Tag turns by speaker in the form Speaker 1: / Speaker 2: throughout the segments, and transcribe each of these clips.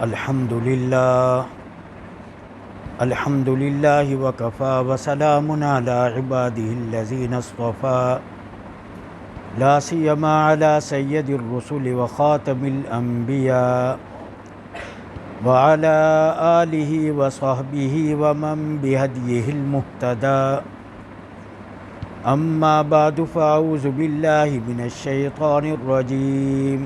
Speaker 1: الحمد للہ وکفا وسلام علی عبادہ الذین اصطفى لا سیما علی سید الرسل وخاتم الانبیاء وعلى آلہ وصحبہ ومن بہدیہ المہتدى اما بعد فاعوذ باللہ من الشیطان الرجیم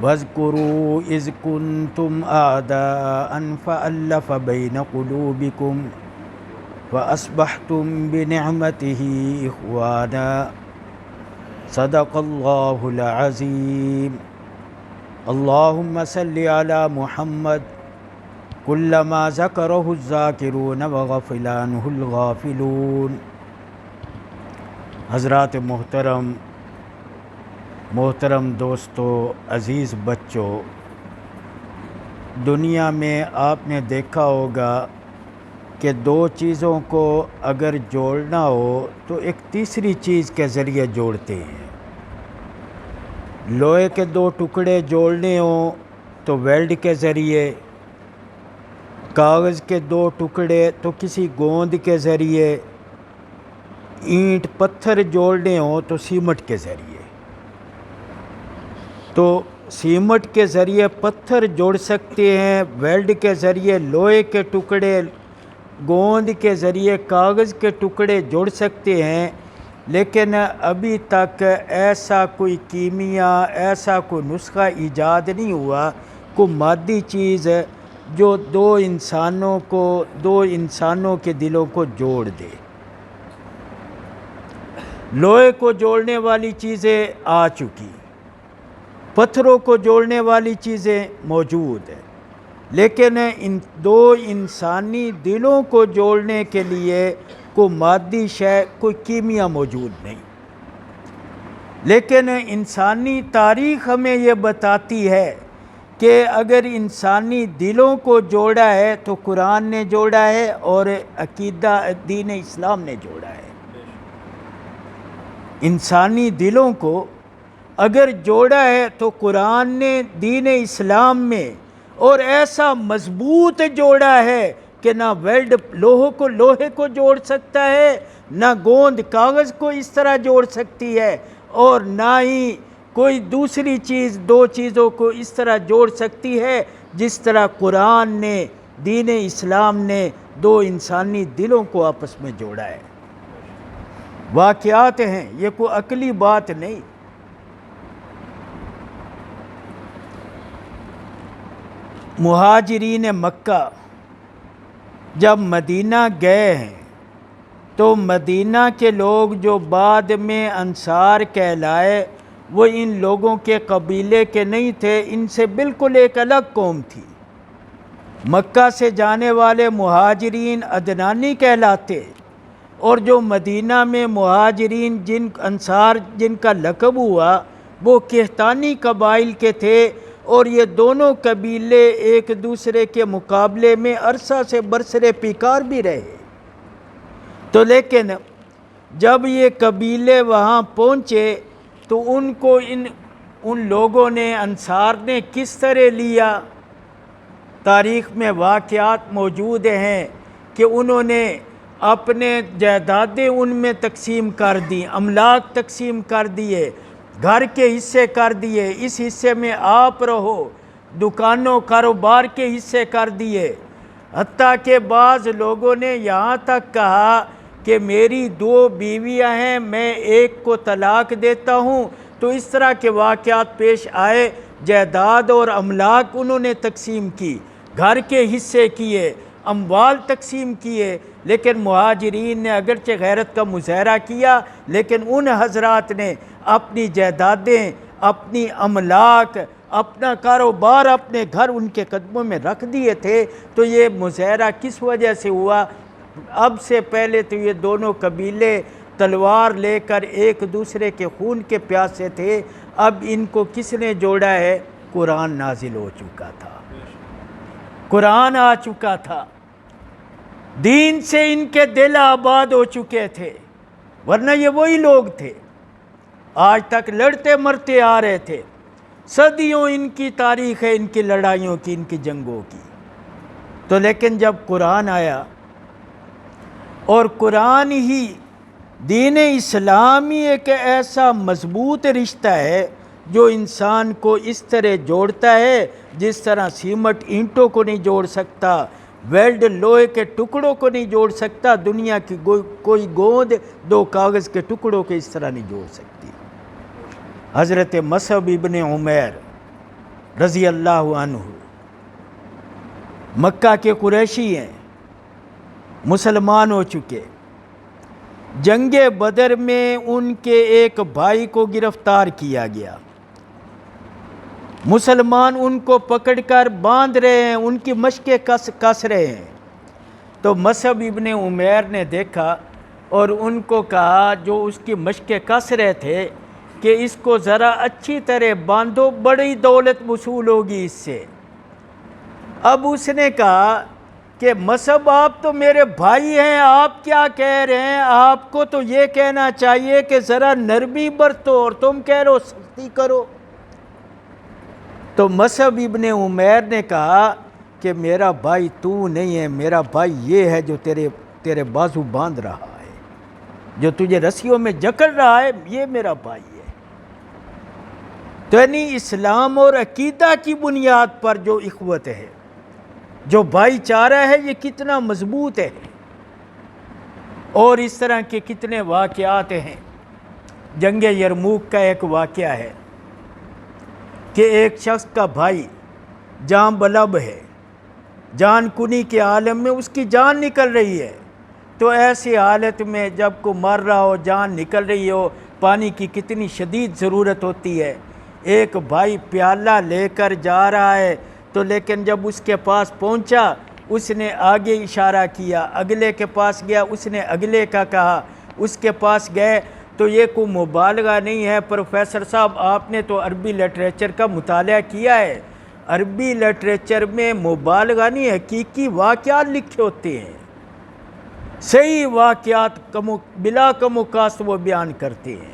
Speaker 1: وَاذْكُرُوا إِذْ كُنْتُمْ أَعْدَاءً فَأَلَّفَ بَيْنَ قُلُوبِكُمْ فَأَصْبَحْتُمْ بِنِعْمَتِهِ إِخْوَانًا صدق اللہ العظیم اللہم صل علی محمد کلما ذکرہ الذاکرون وغفل عنہ الغافلون۔ حضرات محترم دوستو، عزیز بچوں، دنیا میں آپ نے دیکھا ہوگا کہ دو چیزوں کو اگر جوڑنا ہو تو ایک تیسری چیز کے ذریعے جوڑتے ہیں۔ لوہے کے دو ٹکڑے جوڑنے ہوں تو ویلڈ کے ذریعے، کاغذ کے دو ٹکڑے تو کسی گوند کے ذریعے، اینٹ پتھر جوڑنے ہوں تو سیمٹ کے ذریعے۔ تو سیمٹ کے ذریعے پتھر جوڑ سکتے ہیں، ویلڈ کے ذریعے لوہے کے ٹکڑے، گوند کے ذریعے کاغذ کے ٹکڑے جوڑ سکتے ہیں، لیکن ابھی تک ایسا کوئی کیمیا، ایسا کوئی نسخہ ایجاد نہیں ہوا، کوئی مادی چیز جو دو انسانوں کے دلوں کو جوڑ دے۔ لوہے کو جوڑنے والی چیزیں آ چکی، پتھروں کو جوڑنے والی چیزیں موجود ہیں، لیکن ان دو انسانی دلوں کو جوڑنے کے لیے کوئی مادی شے، کوئی کیمیا موجود نہیں۔ لیکن انسانی تاریخ ہمیں یہ بتاتی ہے کہ اگر انسانی دلوں کو جوڑا ہے تو قرآن نے جوڑا ہے اور عقیدہ دین اسلام نے جوڑا ہے۔ انسانی دلوں کو اگر جوڑا ہے تو قرآن نے دین اسلام میں، اور ایسا مضبوط جوڑا ہے کہ نہ ویلڈ لوہے کو جوڑ سکتا ہے، نہ گوند کاغذ کو اس طرح جوڑ سکتی ہے، اور نہ ہی کوئی دوسری چیز دو چیزوں کو اس طرح جوڑ سکتی ہے جس طرح قرآن نے، دین اسلام نے دو انسانی دلوں کو آپس میں جوڑا ہے۔ واقعات ہیں، یہ کوئی عقلی بات نہیں۔ مہاجرین مکہ جب مدینہ گئے ہیں تو مدینہ کے لوگ جو بعد میں انصار کہلائے، وہ ان لوگوں کے قبیلے کے نہیں تھے، ان سے بالکل ایک الگ قوم تھی۔ مکہ سے جانے والے مہاجرین عدنانی کہلاتے، اور جو مدینہ میں مہاجرین انصار جن کا لقب ہوا وہ قحطانی قبائل کے تھے، اور یہ دونوں قبیلے ایک دوسرے کے مقابلے میں عرصہ سے برسر پیکار بھی رہے۔ تو لیکن جب یہ قبیلے وہاں پہنچے تو ان کو ان لوگوں نے، انصار نے کس طرح لیا، تاریخ میں واقعات موجود ہیں کہ انہوں نے اپنے جائیدادیں ان میں تقسیم کر دیں، املاک تقسیم کر دیے، گھر کے حصے کر دیے، اس حصے میں آپ رہو، دکانوں کاروبار کے حصے کر دیے، حتیٰ کہ بعض لوگوں نے یہاں تک کہا کہ میری دو بیویاں ہیں، میں ایک کو طلاق دیتا ہوں۔ تو اس طرح کے واقعات پیش آئے، جائیداد اور املاک انہوں نے تقسیم کی، گھر کے حصے کیے، اموال تقسیم کیے، لیکن مہاجرین نے اگرچہ غیرت کا مظاہرہ کیا، لیکن ان حضرات نے اپنی جائیدادیں، اپنی املاک، اپنا کاروبار، اپنے گھر ان کے قدموں میں رکھ دیے تھے۔ تو یہ مظاہرہ کس وجہ سے ہوا؟ اب سے پہلے تو یہ دونوں قبیلے تلوار لے کر ایک دوسرے کے خون کے پیاسے تھے، اب ان کو کس نے جوڑا ہے؟ قرآن نازل ہو چکا تھا، قرآن آ چکا تھا، دین سے ان کے دل آباد ہو چکے تھے، ورنہ یہ وہی لوگ تھے، آج تک لڑتے مرتے آ رہے تھے۔ صدیوں ان کی تاریخ ہے، ان کی لڑائیوں کی، ان کی جنگوں کی۔ تو لیکن جب قرآن آیا، اور قرآن ہی دین اسلامی ایک ایسا مضبوط رشتہ ہے جو انسان کو اس طرح جوڑتا ہے جس طرح سیمٹ اینٹوں کو نہیں جوڑ سکتا، ویلڈ لوہے کے ٹکڑوں کو نہیں جوڑ سکتا، دنیا کی کوئی گوند دو کاغذ کے ٹکڑوں کے اس طرح نہیں جوڑ سکتی۔ حضرت مصعب ابن عمیر رضی اللہ عنہ مکہ کے قریشی ہیں، مسلمان ہو چکے۔ جنگ بدر میں ان کے ایک بھائی کو گرفتار کیا گیا، مسلمان ان کو پکڑ کر باندھ رہے ہیں، ان کی مشقیں کس رہے ہیں۔ تو مصعب ابن عمیر نے دیکھا اور ان کو کہا جو اس کی مشقیں کس رہے تھے کہ اس کو ذرا اچھی طرح باندھو، بڑی دولت وصول ہوگی اس سے۔ اب اس نے کہا کہ مصعب آپ تو میرے بھائی ہیں، آپ کیا کہہ رہے ہیں؟ آپ کو تو یہ کہنا چاہیے کہ ذرا نرمی برتو، اور تم کہہ رہے ہو سختی کرو۔ تو مصعب ابن عمیر نے کہا کہ میرا بھائی تو نہیں ہے، میرا بھائی یہ ہے جو تیرے بازو باندھ رہا ہے، جو تجھے رسیوں میں جکڑ رہا ہے، یہ میرا بھائی ہے۔ تو یعنی اسلام اور عقیدہ کی بنیاد پر جو اخوت ہے، جو بھائی چارہ ہے، یہ کتنا مضبوط ہے۔ اور اس طرح کے کتنے واقعات ہیں۔ جنگ یرموک کا ایک واقعہ ہے کہ ایک شخص کا بھائی جان بلب ہے، جان کنی کے عالم میں اس کی جان نکل رہی ہے۔ تو ایسی حالت میں جب کو مر رہا ہو، جان نکل رہی ہو، پانی کی کتنی شدید ضرورت ہوتی ہے۔ ایک بھائی پیالہ لے کر جا رہا ہے، تو لیکن جب اس کے پاس پہنچا، اس نے آگے اشارہ کیا، اگلے کے پاس گیا، اس نے اگلے کا کہا، اس کے پاس گئے تو یہ کوئی مبالغہ نہیں ہے پروفیسر صاحب، آپ نے تو عربی لٹریچر کا مطالعہ کیا ہے، عربی لٹریچر میں مبالغہ نہیں، حقیقی واقعات لکھے ہوتے ہیں، صحیح واقعات بلا کم و کاست وہ بیان کرتے ہیں،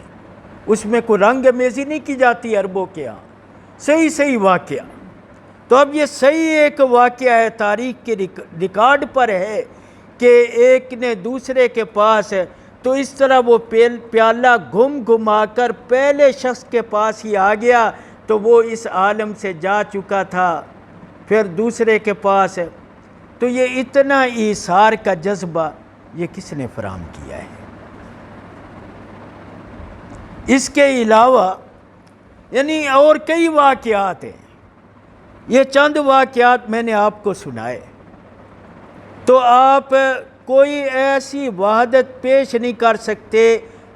Speaker 1: اس میں کوئی رنگ میزی نہیں کی جاتی عربوں کے ہاں، صحیح واقعہ۔ تو اب یہ صحیح ایک واقعہ ہے، تاریخ کے ریکارڈ پر ہے کہ ایک نے دوسرے کے پاس ہے، تو اس طرح وہ پیالہ گھما کر پہلے شخص کے پاس ہی آ گیا، تو وہ اس عالم سے جا چکا تھا، پھر دوسرے کے پاس ہے۔ تو یہ اتنا ایثار کا جذبہ یہ کس نے فراہم کیا ہے؟ اس کے علاوہ یعنی اور کئی واقعات ہیں، یہ چند واقعات میں نے آپ کو سنائے۔ تو آپ کوئی ایسی وحدت پیش نہیں کر سکتے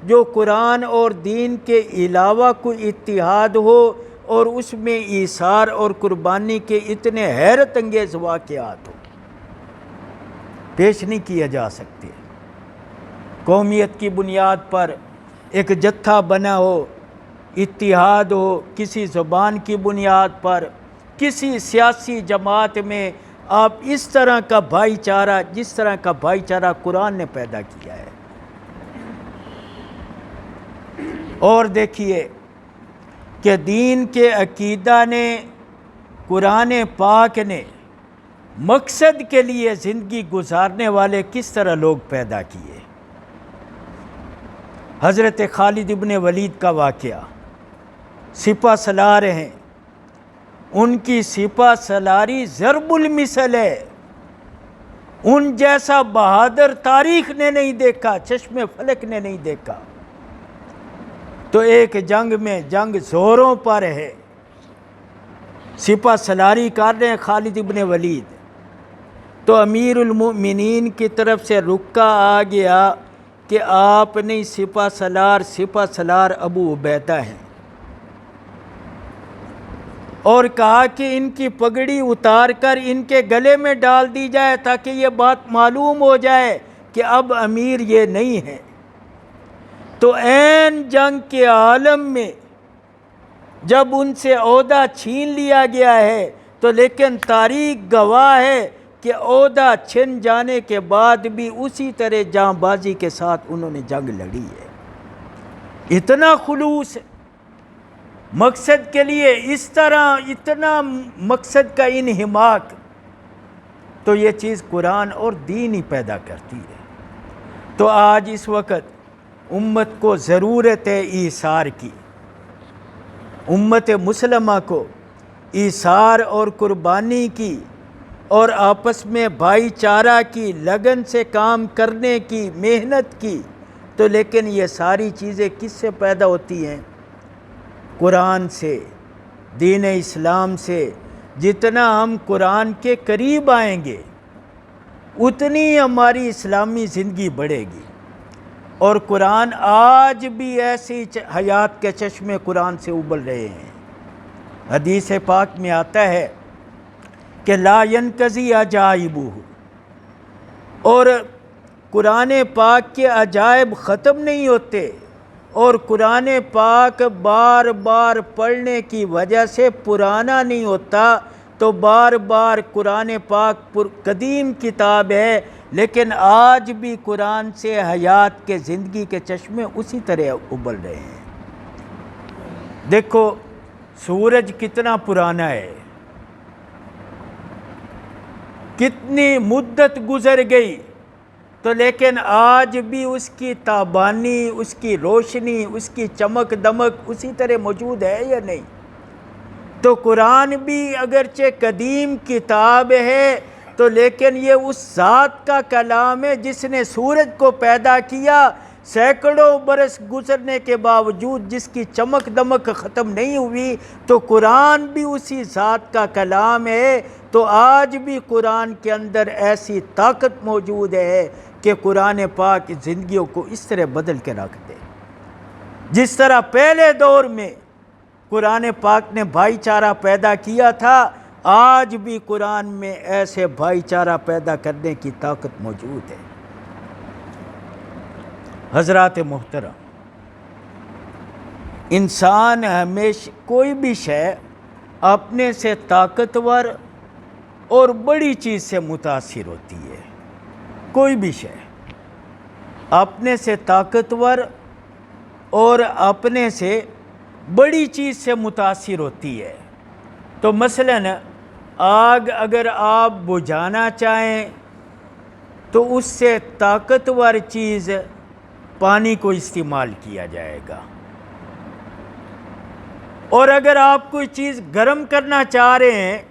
Speaker 1: جو قرآن اور دین کے علاوہ کوئی اتحاد ہو اور اس میں ایثار اور قربانی کے اتنے حیرت انگیز واقعات ہو، پیش نہیں کیا جا سکتے۔ قومیت کی بنیاد پر ایک جتھا بنا ہو، اتحاد ہو، کسی زبان کی بنیاد پر، کسی سیاسی جماعت میں آپ اس طرح کا بھائی چارہ، جس طرح کا بھائی چارہ قرآن نے پیدا کیا ہے۔ اور دیکھیے کہ دین کے عقیدہ نے، قرآن پاک نے مقصد کے لیے زندگی گزارنے والے کس طرح لوگ پیدا کیے۔ حضرت خالد ابن ولید کا واقعہ، سپہ سالار ہیں، ان کی سپہ سالاری ضرب المثل ہے، ان جیسا بہادر تاریخ نے نہیں دیکھا، چشم فلک نے نہیں دیکھا۔ تو ایک جنگ میں، جنگ زوروں پر ہے، سپہ سالاری کر رہے ہیں خالد ابن ولید، تو امیر المؤمنین کی طرف سے رکا آ گیا کہ آپ نہیں، سپہ سالار ابو عبیدہ ہیں، اور کہا کہ ان کی پگڑی اتار کر ان کے گلے میں ڈال دی جائے تاکہ یہ بات معلوم ہو جائے کہ اب امیر یہ نہیں ہے۔ تو عین جنگ کے عالم میں جب ان سے عہدہ چھین لیا گیا ہے، تو لیکن تاریخ گواہ ہے کہ عہدہ چھن جانے کے بعد بھی اسی طرح جاں بازی کے ساتھ انہوں نے جنگ لڑی ہے۔ اتنا خلوص مقصد کے لیے اس طرح اتنا مقصد کا انہماک، تو یہ چیز قرآن اور دین ہی پیدا کرتی ہے۔ تو آج اس وقت امت کو ضرورت ہے ایثار کی، امت مسلمہ کو ایثار اور قربانی کی، اور آپس میں بھائی چارہ کی، لگن سے کام کرنے کی، محنت کی۔ تو لیکن یہ ساری چیزیں کس سے پیدا ہوتی ہیں؟ قرآن سے، دین اسلام سے۔ جتنا ہم قرآن کے قریب آئیں گے اتنی ہماری اسلامی زندگی بڑھے گی۔ اور قرآن آج بھی ایسی حیات کے چشمے قرآن سے ابل رہے ہیں۔ حدیث پاک میں آتا ہے کہ لا ینقضی عجائبہ، اور قرآن پاک کے عجائب ختم نہیں ہوتے، اور قرآن پاک بار بار پڑھنے کی وجہ سے پرانا نہیں ہوتا۔ تو بار بار قرآن پاک قدیم کتاب ہے، لیکن آج بھی قرآن سے حیات کے زندگی کے چشمے اسی طرح ابل رہے ہیں۔ دیکھو سورج کتنا پرانا ہے، کتنی مدت گزر گئی، تو لیکن آج بھی اس کی تابانی، اس کی روشنی، اس کی چمک دمک اسی طرح موجود ہے یا نہیں؟ تو قرآن بھی اگرچہ قدیم کتاب ہے، تو لیکن یہ اس ذات کا کلام ہے جس نے سورج کو پیدا کیا، سینکڑوں برس گزرنے کے باوجود جس کی چمک دمک ختم نہیں ہوئی۔ تو قرآن بھی اسی ذات کا کلام ہے۔ تو آج بھی قرآن کے اندر ایسی طاقت موجود ہے کہ قرآن پاک زندگیوں کو اس طرح بدل کے رکھ دے۔ جس طرح پہلے دور میں قرآن پاک نے بھائی چارہ پیدا کیا تھا، آج بھی قرآن میں ایسے بھائی چارہ پیدا کرنے کی طاقت موجود ہے۔ حضرات محترم، انسان ہمیشہ کوئی بھی شے اپنے سے طاقتور اور بڑی چیز سے متاثر ہوتی ہے۔ کوئی بھی شے اپنے سے طاقتور اور اپنے سے بڑی چیز سے متاثر ہوتی ہے۔ تو مثلاً آگ اگر آپ بجھانا چاہیں تو اس سے طاقتور چیز پانی کو استعمال کیا جائے گا، اور اگر آپ کوئی چیز گرم کرنا چاہ رہے ہیں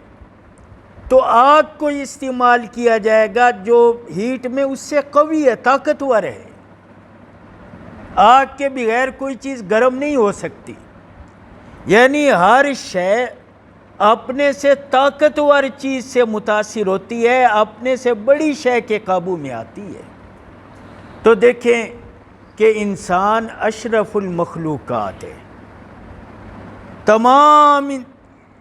Speaker 1: تو آگ کو استعمال کیا جائے گا جو ہیٹ میں اس سے قوی ہے، طاقتور ہے۔ آگ کے بغیر کوئی چیز گرم نہیں ہو سکتی۔ یعنی ہر شے اپنے سے طاقتور چیز سے متاثر ہوتی ہے، اپنے سے بڑی شے کے قابو میں آتی ہے۔ تو دیکھیں کہ انسان اشرف المخلوقات ہے، تمام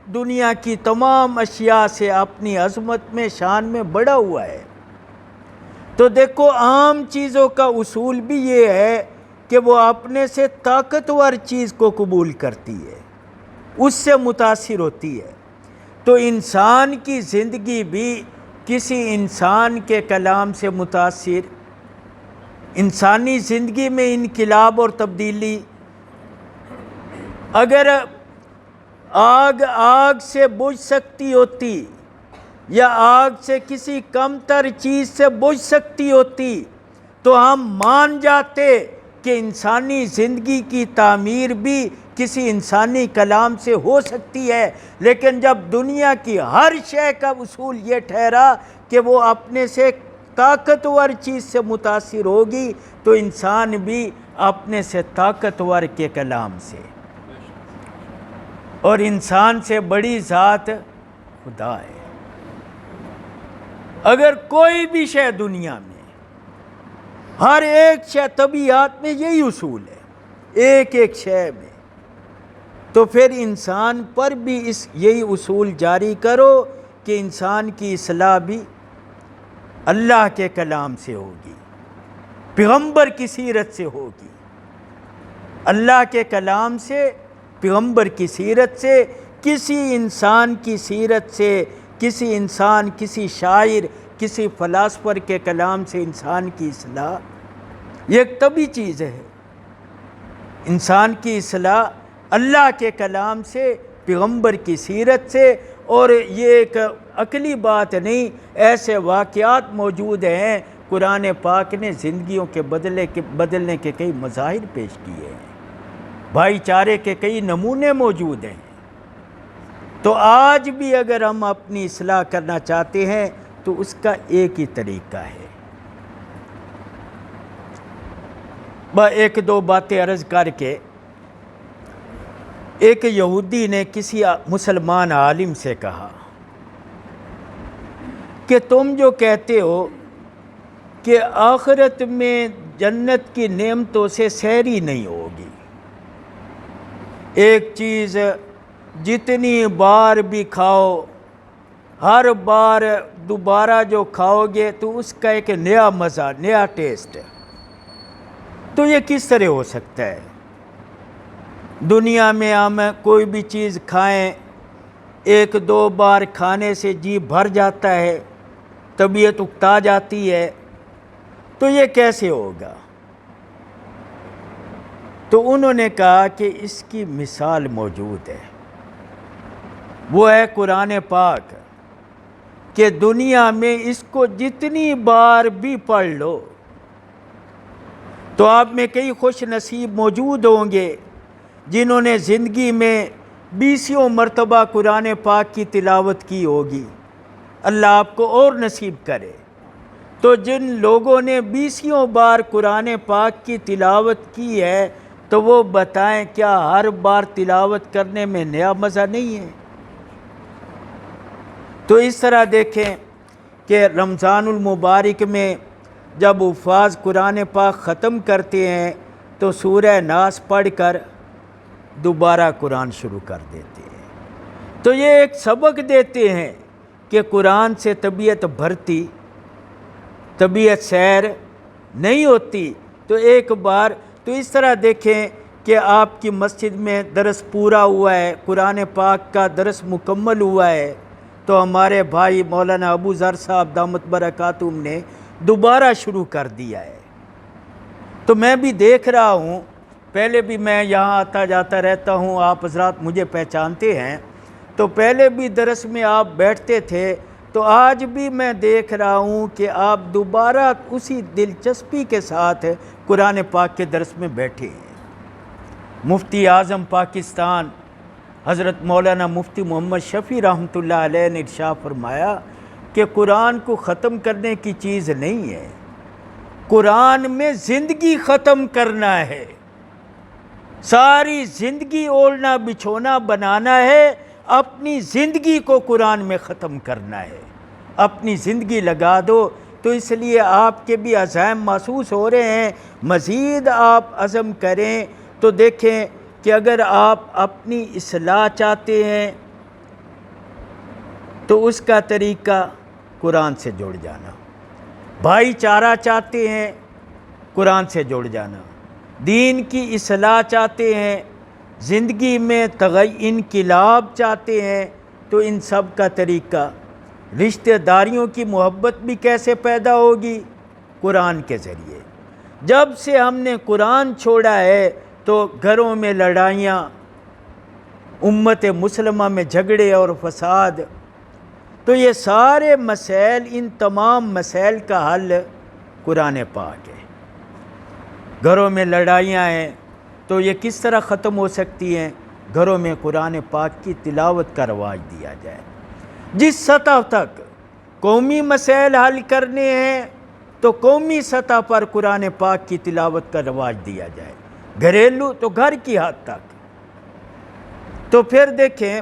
Speaker 1: دنیا کی تمام اشیاء سے اپنی عظمت میں، شان میں بڑھا ہوا ہے۔ تو دیکھو عام چیزوں کا اصول بھی یہ ہے کہ وہ اپنے سے طاقتور چیز کو قبول کرتی ہے، اس سے متاثر ہوتی ہے۔ تو انسان کی زندگی بھی کسی انسان کے کلام سے متاثر، انسانی زندگی میں انقلاب اور تبدیلی۔ اگر آگ سے بجھ سکتی ہوتی یا آگ سے کسی کم تر چیز سے بجھ سکتی ہوتی تو ہم مان جاتے کہ انسانی زندگی کی تعمیر بھی کسی انسانی کلام سے ہو سکتی ہے۔ لیکن جب دنیا کی ہر شے کا اصول یہ ٹھہرا کہ وہ اپنے سے طاقتور چیز سے متاثر ہوگی، تو انسان بھی اپنے سے طاقتور کے کلام سے، اور انسان سے بڑی ذات خدا ہے۔ اگر کوئی بھی شے دنیا میں، ہر ایک شے، طبیعت میں یہی اصول ہے، ایک ایک شے میں، تو پھر انسان پر بھی یہی اصول جاری کرو کہ انسان کی اصلاح بھی اللہ کے کلام سے ہوگی، پیغمبر کی سیرت سے ہوگی، اللہ کے کلام سے، پیغمبر کی سیرت سے، کسی انسان کی سیرت سے، کسی انسان، کسی شاعر، کسی فلاسفر کے کلام سے انسان کی اصلاح یہ ایک طبعی چیز ہے۔ انسان کی اصلاح اللہ کے کلام سے، پیغمبر کی سیرت سے، اور یہ ایک عقلی بات نہیں، ایسے واقعات موجود ہیں، قرآن پاک نے زندگیوں کے بدلنے کے کئی مظاہر پیش کیے ہیں، بھائی چارے کے کئی نمونے موجود ہیں۔ تو آج بھی اگر ہم اپنی اصلاح کرنا چاہتے ہیں تو اس کا ایک ہی طریقہ ہے۔ ایک دو باتیں عرض کر کے، ایک یہودی نے کسی مسلمان عالم سے کہا کہ تم جو کہتے ہو کہ آخرت میں جنت کی نعمتوں سے سیری نہیں ہوگی، ایک چیز جتنی بار بھی کھاؤ، ہر بار دوبارہ جو کھاؤ گے تو اس کا ایک نیا مزہ، نیا ٹیسٹ، تو یہ کس طرح ہو سکتا ہے؟ دنیا میں ہم کوئی بھی چیز کھائیں، ایک دو بار کھانے سے جی بھر جاتا ہے، طبیعت اکتا جاتی ہے، تو یہ کیسے ہوگا؟ تو انہوں نے کہا کہ اس کی مثال موجود ہے، وہ ہے قرآن پاک، کہ دنیا میں اس کو جتنی بار بھی پڑھ لو تو آپ میں کئی خوش نصیب موجود ہوں گے جنہوں نے زندگی میں 20 مرتبہ قرآن پاک کی تلاوت کی ہوگی، اللہ آپ کو اور نصیب کرے۔ تو جن لوگوں نے 20 بار قرآن پاک کی تلاوت کی ہے تو وہ بتائیں کیا ہر بار تلاوت کرنے میں نیا مزہ نہیں ہے؟ تو اس طرح دیکھیں کہ رمضان المبارک میں جب حفاظ قرآن پاک ختم کرتے ہیں تو سورہ ناس پڑھ کر دوبارہ قرآن شروع کر دیتے ہیں، تو یہ ایک سبق دیتے ہیں کہ قرآن سے طبیعت بھرتی، طبیعت سیر نہیں ہوتی، تو ایک بار تو اس طرح دیکھیں کہ آپ کی مسجد میں درس پورا ہوا ہے، قرآن پاک کا درس مکمل ہوا ہے، تو ہمارے بھائی مولانا ابو ذر صاحب دامت برکاتہم نے دوبارہ شروع کر دیا ہے۔ تو میں بھی دیکھ رہا ہوں، پہلے بھی میں یہاں آتا جاتا رہتا ہوں، آپ حضرات مجھے پہچانتے ہیں، تو پہلے بھی درس میں آپ بیٹھتے تھے، تو آج بھی میں دیکھ رہا ہوں کہ آپ دوبارہ اسی دلچسپی کے ساتھ قرآن پاک کے درس میں بیٹھے ہیں۔ مفتی اعظم پاکستان حضرت مولانا مفتی محمد شفیع رحمۃ اللہ علیہ نے ارشاد فرمایا کہ قرآن کو ختم کرنے کی چیز نہیں ہے، قرآن میں زندگی ختم کرنا ہے، ساری زندگی اولنا بچھونا بنانا ہے، اپنی زندگی کو قرآن میں ختم کرنا ہے، اپنی زندگی لگا دو۔ تو اس لیے آپ کے بھی عزائم محسوس ہو رہے ہیں، مزید آپ عزم کریں تو دیکھیں کہ اگر آپ اپنی اصلاح چاہتے ہیں تو اس کا طریقہ قرآن سے جڑ جانا، بھائی چارہ چاہتے ہیں قرآن سے جڑ جانا، دین کی اصلاح چاہتے ہیں، زندگی میں انقلاب چاہتے ہیں، تو ان سب کا طریقہ، رشتہ داریوں کی محبت بھی کیسے پیدا ہوگی؟ قرآن کے ذریعے۔ جب سے ہم نے قرآن چھوڑا ہے تو گھروں میں لڑائیاں، امت مسلمہ میں جھگڑے اور فساد، تو یہ سارے مسائل، ان تمام مسائل کا حل قرآن پاک ہے۔ گھروں میں لڑائیاں ہیں تو یہ کس طرح ختم ہو سکتی ہیں؟ گھروں میں قرآن پاک کی تلاوت کا رواج دیا جائے، جس سطح تک قومی مسائل حل کرنے ہیں تو قومی سطح پر قرآن پاک کی تلاوت کا رواج دیا جائے، گھریلو تو گھر کی حد تک۔ تو پھر دیکھیں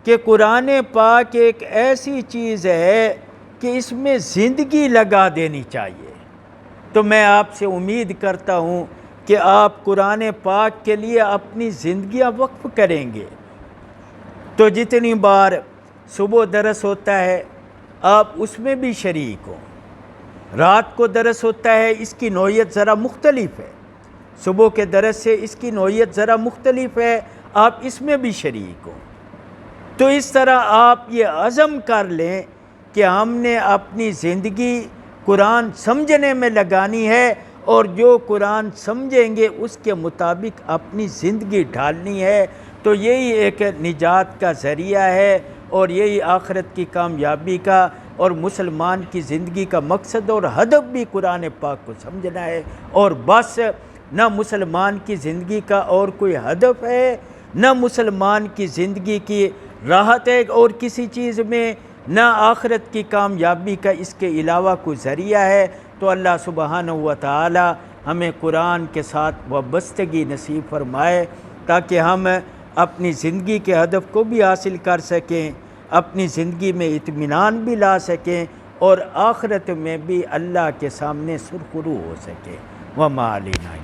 Speaker 1: کہ قرآن پاک ایک ایسی چیز ہے کہ اس میں زندگی لگا دینی چاہیے۔ تو میں آپ سے امید کرتا ہوں کہ آپ قرآن پاک کے لیے اپنی زندگیاں وقف کریں گے۔ تو جتنی بار صبح درس ہوتا ہے آپ اس میں بھی شریک ہوں، رات کو درس ہوتا ہے، اس کی نوعیت ذرا مختلف ہے، صبح کے درس سے اس کی نوعیت ذرا مختلف ہے، آپ اس میں بھی شریک ہوں۔ تو اس طرح آپ یہ عزم کر لیں کہ ہم نے اپنی زندگی قرآن سمجھنے میں لگانی ہے، اور جو قرآن سمجھیں گے اس کے مطابق اپنی زندگی ڈھالنی ہے۔ تو یہی ایک نجات کا ذریعہ ہے، اور یہی آخرت کی کامیابی کا اور مسلمان کی زندگی کا مقصد اور ہدف بھی قرآن پاک کو سمجھنا ہے۔ اور بس نہ مسلمان کی زندگی کا اور کوئی ہدف ہے، نہ مسلمان کی زندگی کی راحت ہے اور کسی چیز میں، نہ آخرت کی کامیابی کا اس کے علاوہ کوئی ذریعہ ہے۔ تو اللہ سبحانہ و تعالی ہمیں قرآن کے ساتھ وابستگی نصیب فرمائے، تاکہ ہم اپنی زندگی کے ہدف کو بھی حاصل کر سکیں، اپنی زندگی میں اطمینان بھی لا سکیں، اور آخرت میں بھی اللہ کے سامنے سرخرو ہو سکیں۔ وما علینا۔